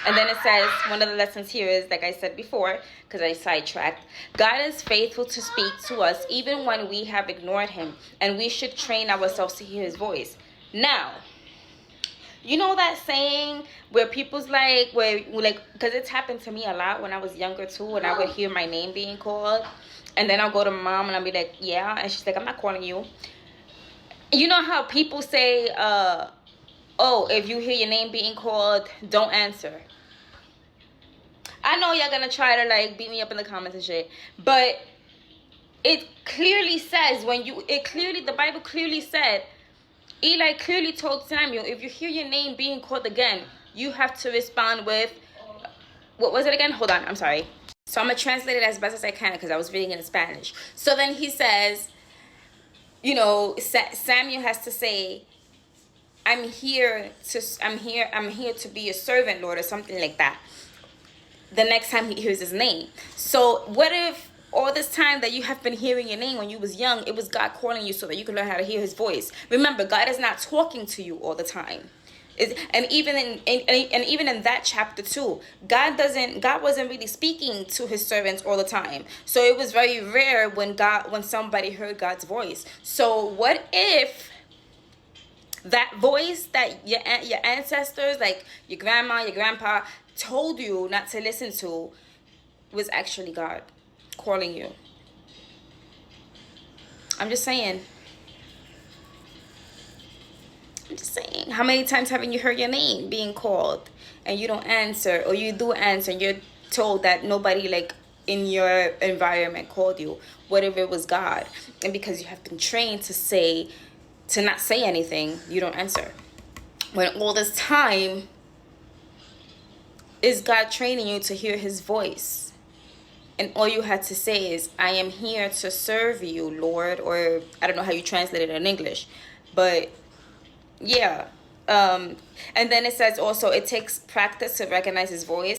And then it says, one of the lessons here is, like I said before, because I sidetracked, God is faithful to speak to us even when we have ignored him, and we should train ourselves to hear his voice. Now, you know that saying where people's like, because it's happened to me a lot when I was younger too, when I would hear my name being called, and then I'll go to mom and I'll be like, yeah, and she's like, I'm not calling you. You know how people say, oh, if you hear your name being called, don't answer. I know y'all gonna try to like beat me up in the comments and shit, but it clearly says the Bible clearly said, Eli clearly told Samuel, if you hear your name being called again, you have to respond with, what was it again? Hold on, I'm sorry. So I'm gonna translate it as best as I can because I was reading it in Spanish. So then he says, Samuel has to say, I'm here to be your servant, Lord, or something like that, the next time he hears his name. So what if all this time that you have been hearing your name when you was young, it was God calling you so that you can learn how to hear his voice? Remember, God is not talking to you all the time. And even in that chapter too, God wasn't really speaking to his servants all the time. So it was very rare when somebody heard God's voice. So what if that voice that your ancestors, like your grandma, your grandpa, told you not to listen to, was actually God calling you? I'm just saying. How many times haven't you heard your name being called and you don't answer, or you do answer and you're told that nobody like in your environment called you? What if it was God? And because you have been trained to not say anything, you don't answer. When all this time is God training you to hear his voice, and all you had to say is, I am here to serve you, Lord, or I don't know how you translate it in English, but yeah. And then it says also, it takes practice to recognize his voice.